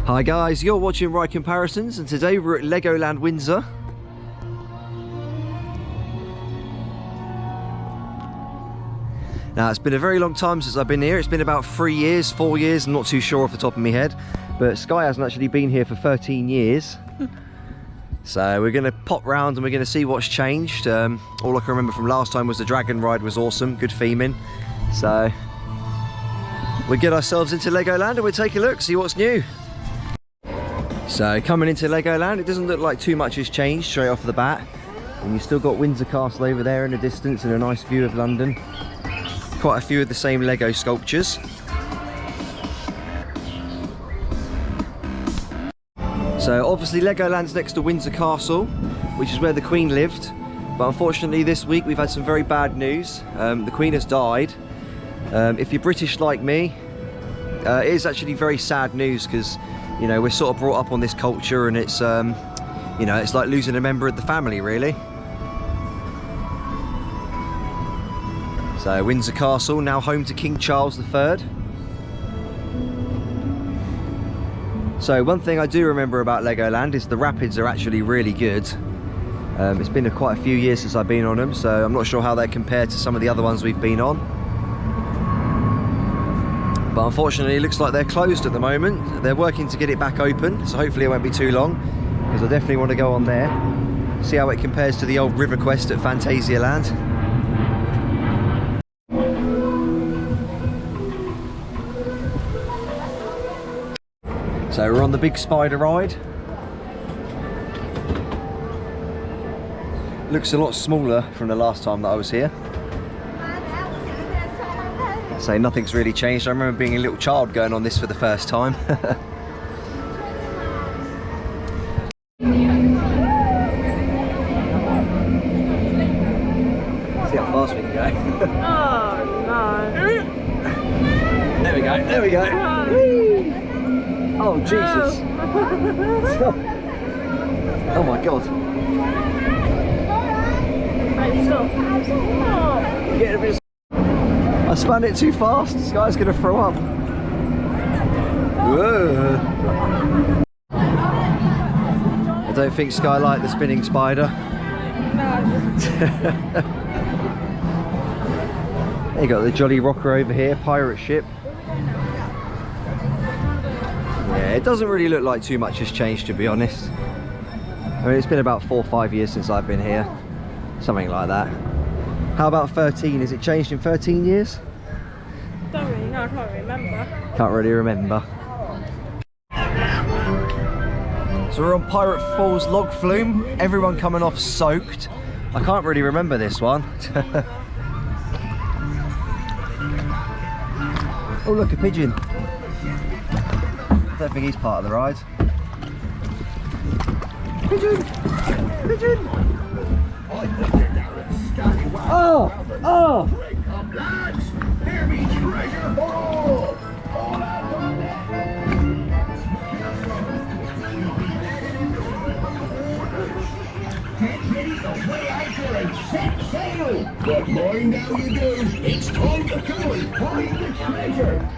Hi guys, you're watching Ride Comparisons, and today we're at Legoland Windsor. Now it's been a very long time since I've been here. It's been about 3 years, 4 years, I'm not too sure off the top of my head. But Sky hasn't actually been here for 13 years. So we're going to pop round and we're going to see what's changed. All I can remember from last time was the dragon ride was awesome, good theming. So we'll get ourselves into Legoland and we'll take a look, see what's new. So coming into Legoland, it doesn't look like too much has changed straight off the bat. And you've still got Windsor Castle over there in the distance and a nice view of London. Quite a few of the same Lego sculptures. So obviously Legoland's next to Windsor Castle, which is where the Queen lived. But unfortunately this week we've had some very bad news. The Queen has died. If you're British like me, it is actually very sad news because, you know, we're sort of brought up on this culture and it's, you know, it's like losing a member of the family really. So Windsor Castle, now home to King Charles III. So one thing I do remember about Legoland is the rapids are actually really good. It's been quite a few years since I've been on them, so I'm not sure how they compare to some of the other ones we've been on. But unfortunately it looks like they're closed at the moment. They're working to get it back open, so hopefully it won't be too long, because I definitely want to go on there, see how it compares to the old River Quest at Phantasialand. So we're on the big spider ride. Looks a lot smaller from the last time that I was here. So nothing's really changed. I remember being a little child going on this for the first time. See how fast we can go. Oh no. There we go, there we go. Oh Jesus. Oh my God. Right, stop. Getting a bit. I spun it too fast. This guy's gonna throw up. Whoa. I don't think Sky liked the spinning spider. You got the Jolly Rocker over here, pirate ship. Yeah, it doesn't really look like too much has changed, to be honest. I mean, it's been about 4 or 5 years since I've been here. Something like that. How about 13? Has it changed in 13 years? Don't really know, I can't remember. Can't really remember. So we're on Pirate Falls log flume. Everyone coming off soaked. I can't really remember this one. Oh look, a pigeon. I don't think he's part of the ride. Pigeon! Pigeon! Oh! Oh! But boy, now you do. It's time to go and find the treasure.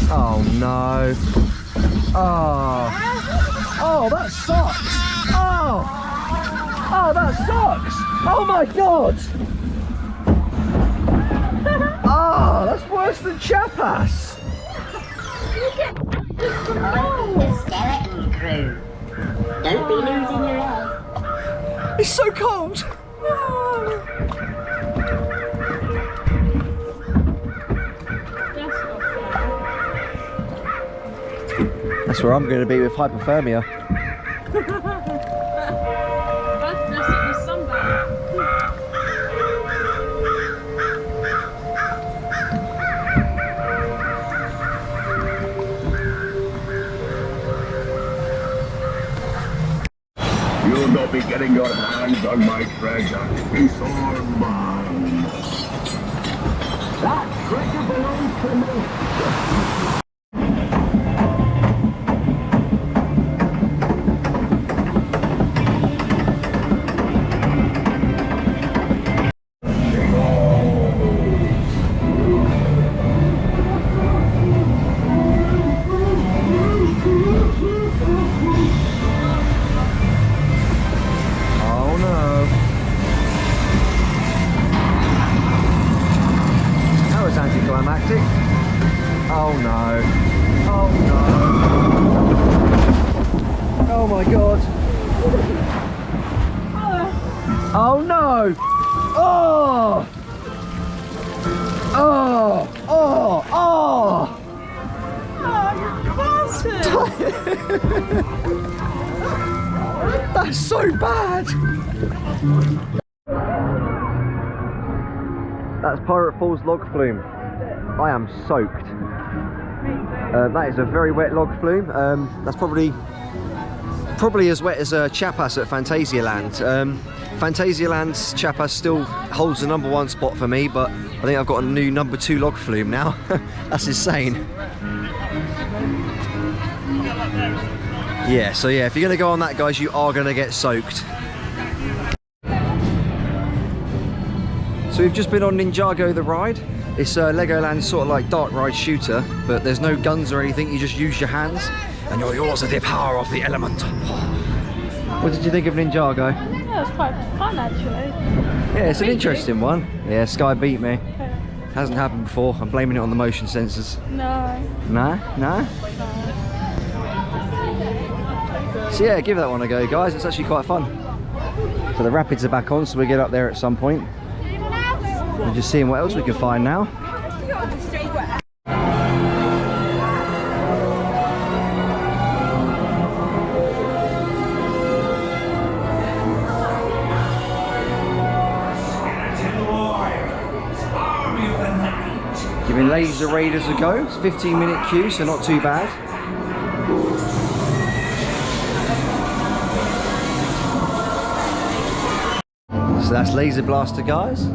Oh no. Oh. Oh, that sucks. Oh. Oh, that sucks. Oh my God. Oh, that's worse than Chapas. The skeleton crew. Don't be losing your head. It's so cold. That's where I'm going to be with hypothermia. You'll not be getting your hands on my treasure. It's all mine. That treasure belongs to me. my god. Oh no! Oh! Oh! Oh! Oh! Oh, you bastard! That's so bad! That's Pirate Falls log flume. I am soaked. That is a very wet log flume. That's probably as wet as Chapas at Phantasialand. Phantasialand's Chapas still holds the #1 spot for me, but I think I've got a new #2 log flume now. That's insane. Yeah, so yeah, if you're gonna go on that, guys, you are gonna get soaked. So we've just been on Ninjago the ride. It's Legoland's sort of like dark ride shooter, but there's no guns or anything, you just use your hands and you're yours of the power of the element. What did you think of Ninjago? Yeah, it's quite fun actually. Yeah, it's an interesting one. Yeah, Sky beat me. Hasn't happened before. I'm blaming it on the motion sensors. No. Nah? Nah? So yeah, give that one a go, guys. It's actually quite fun. So the rapids are back on, so we'll get up there at some point. We're just seeing what else we can find now. Giving Laser Raiders a go. It's a 15-minute queue, so not too bad. So that's Laser Blaster, guys.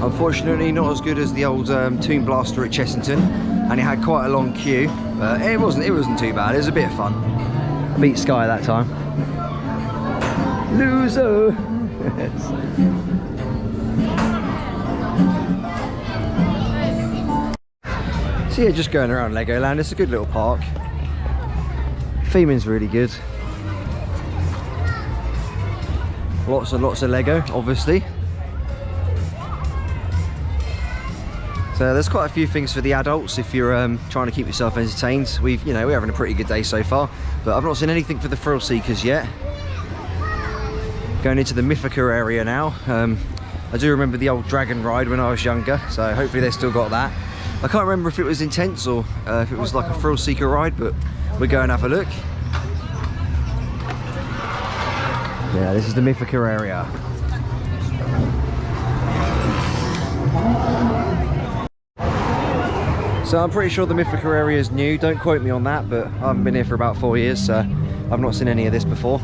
Unfortunately, not as good as the old Toon Blaster at Chessington, and it had quite a long queue. But it wasn't too bad. It was a bit of fun. I beat Sky that time. Loser. So yeah, just going around Legoland. It's a good little park. Theming's really good. Lots and lots of Lego, obviously. So there's quite a few things for the adults if you're trying to keep yourself entertained. We're having a pretty good day so far, but I've not seen anything for the thrill seekers yet. Going into the Mythica area now. I do remember the old dragon ride when I was younger, so hopefully they've still got that. I can't remember if it was intense or if it was like a thrill seeker ride, but we'll go and have a look. Yeah, this is the Mythica area. So I'm pretty sure the Mythica area is new. Don't quote me on that, but I haven't been here for about 4 years, so I've not seen any of this before.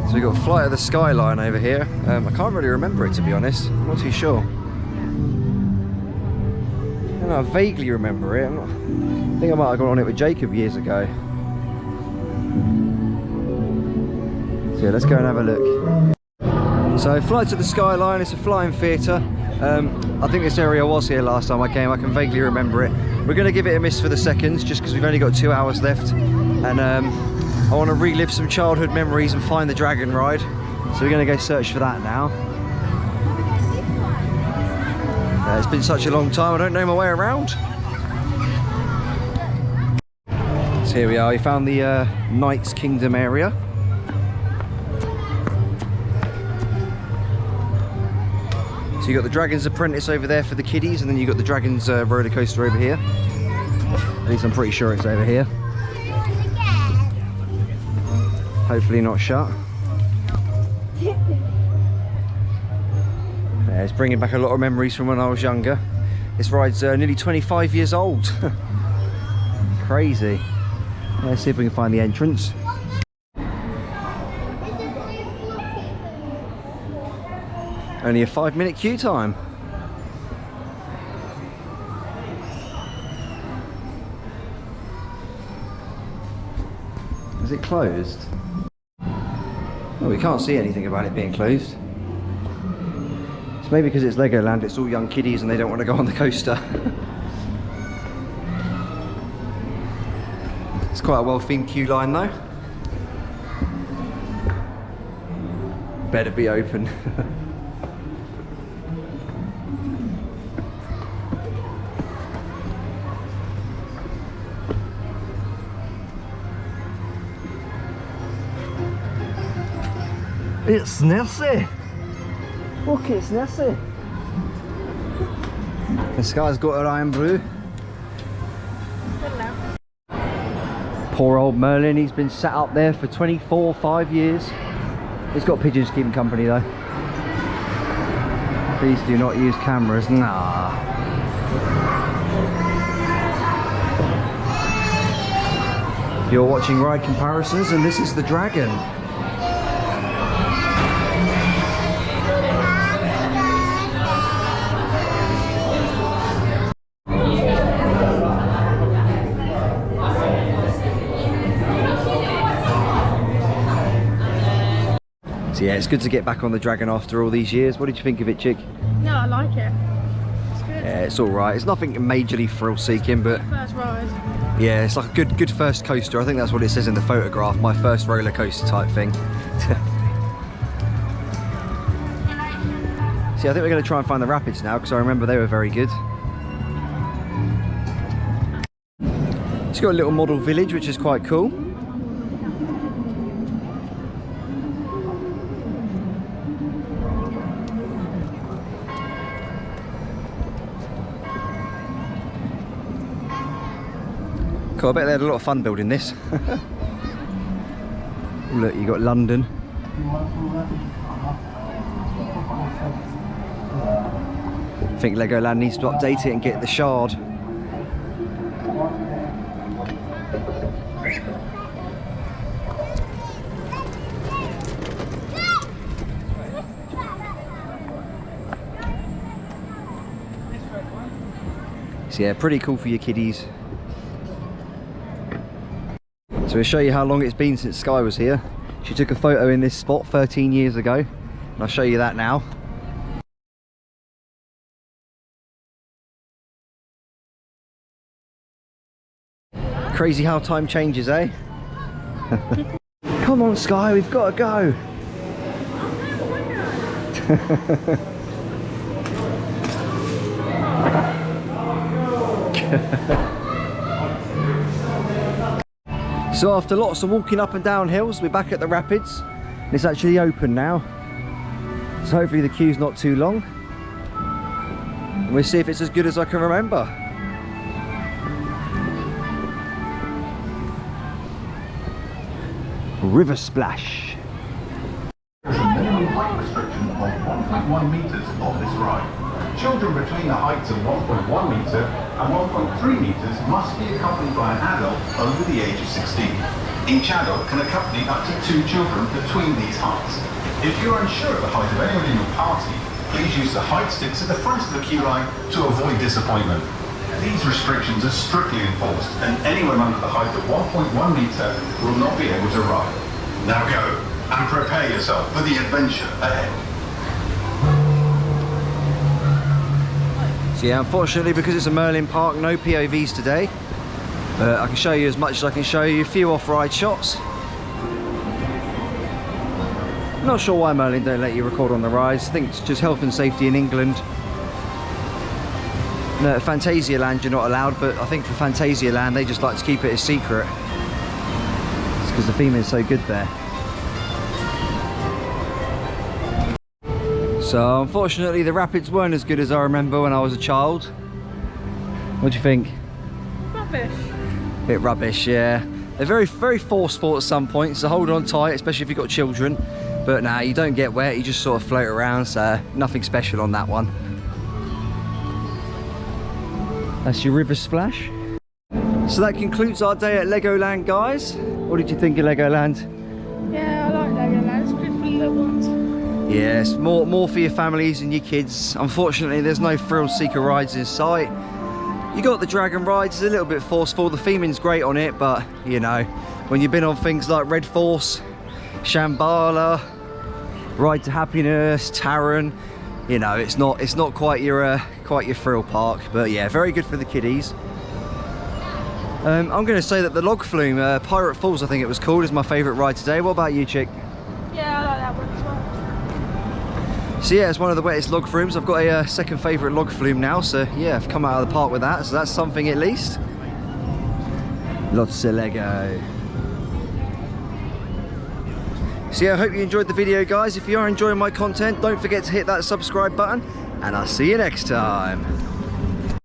So we've got Flight of the Skyline over here. I can't really remember it, to be honest. I'm not too sure. I vaguely remember it. I think I might have gone on it with Jacob years ago. So yeah, let's go and have a look. So Flight to the Skyline, it's a flying theatre. I think this area was here last time I came. I can vaguely remember it. We're going to give it a miss for the seconds, just because we've only got 2 hours left. And I want to relive some childhood memories and find the dragon ride. So we're going to go search for that now. It's been such a long time, I don't know my way around. So here we are, we found the Knight's Kingdom area. So you got the Dragon's Apprentice over there for the kiddies, and then you got the Dragon's roller coaster over here. At least I'm pretty sure it's over here. Hopefully not shut. Yeah, it's bringing back a lot of memories from when I was younger. This ride's nearly 25 years old. Crazy. Let's see if we can find the entrance. Only a 5-minute queue time. Is it closed? Oh, we can't see anything about it being closed. It's maybe because it's Legoland, it's all young kiddies and they don't want to go on the coaster. It's quite a well-themed queue line though. Better be open. It's Nessie. Look, it's Nessie. The Sky's got her iron blue. Poor old Merlin, he's been sat up there for 5 years. He's got pigeons to keep him company though. Please do not use cameras. Nah. You're watching Ride Comparisons and this is the Dragon. So yeah, it's good to get back on the Dragon after all these years. What did you think of it, chick? No, I like it. It's good. Yeah, it's alright. It's nothing majorly thrill-seeking, but First ride. yeah, it's like a good first coaster. I think that's what it says in the photograph. My first roller coaster type thing. See, I think we're going to try and find the rapids now because I remember they were very good. It's got a little model village, which is quite cool. Cool, I bet they had a lot of fun building this. Look, you got London. I think Legoland needs to update it and get the Shard. So yeah, pretty cool for your kiddies. So we'll show you how long it's been since Sky was here. She took a photo in this spot 13 years ago, and I'll show you that now. Crazy how time changes, eh? Come on, Sky, we've got to go. So after lots of walking up and down hills, we're back at the rapids. It's actually open now, so hopefully the queue's not too long. And we'll see if it's as good as I can remember. River splash. Height restriction of 1.1 metres on this ride. Children between the heights of 1.1 metre and 1.3 metres must be accompanied by an adult over the age of 16. Each adult can accompany up to 2 children between these heights. If you're unsure of the height of anyone in your party, please use the height sticks at the front of the queue line to avoid disappointment. These restrictions are strictly enforced, and anyone under the height of 1.1 metre will not be able to ride. Now go and prepare yourself for the adventure ahead. So yeah, unfortunately, because it's a Merlin park, no POVs today. But I can show you as much as I can show you. A few off-ride shots. Not sure why Merlin don't let you record on the rides. I think it's just health and safety in England. No, Fantasialand you're not allowed, but I think for Fantasialand they just like to keep it a secret. It's because the theme is so good there. So unfortunately the rapids weren't as good as I remember when I was a child. What do you think? Rubbish. Bit rubbish, yeah. They're very forceful at some points, so hold on tight, especially if you've got children. But nah, you don't get wet, you just sort of float around, so nothing special on that one. That's your river splash. So that concludes our day at Legoland, guys. What did you think of Legoland? Yeah, I like Legoland. It's good for little ones. Yes, more for your families and your kids. Unfortunately, there's no thrill seeker rides in sight. You got the Dragon rides, it's a little bit forceful. The theming's great on it, but you know, when you've been on things like Red Force, Shambhala, Ride to Happiness, Taron, you know, it's not quite your thrill park. But yeah, very good for the kiddies. I'm going to say that the log flume, Pirate Falls, I think it was called, is my favourite ride today. What about you, chick? Yeah, I like that one as well. So yeah, it's one of the wettest log flumes. I've got a second favourite log flume now, so yeah, I've come out of the park with that, so that's something at least. Lots of Lego. So yeah, I hope you enjoyed the video, guys. If you are enjoying my content, don't forget to hit that subscribe button, and I'll see you next time.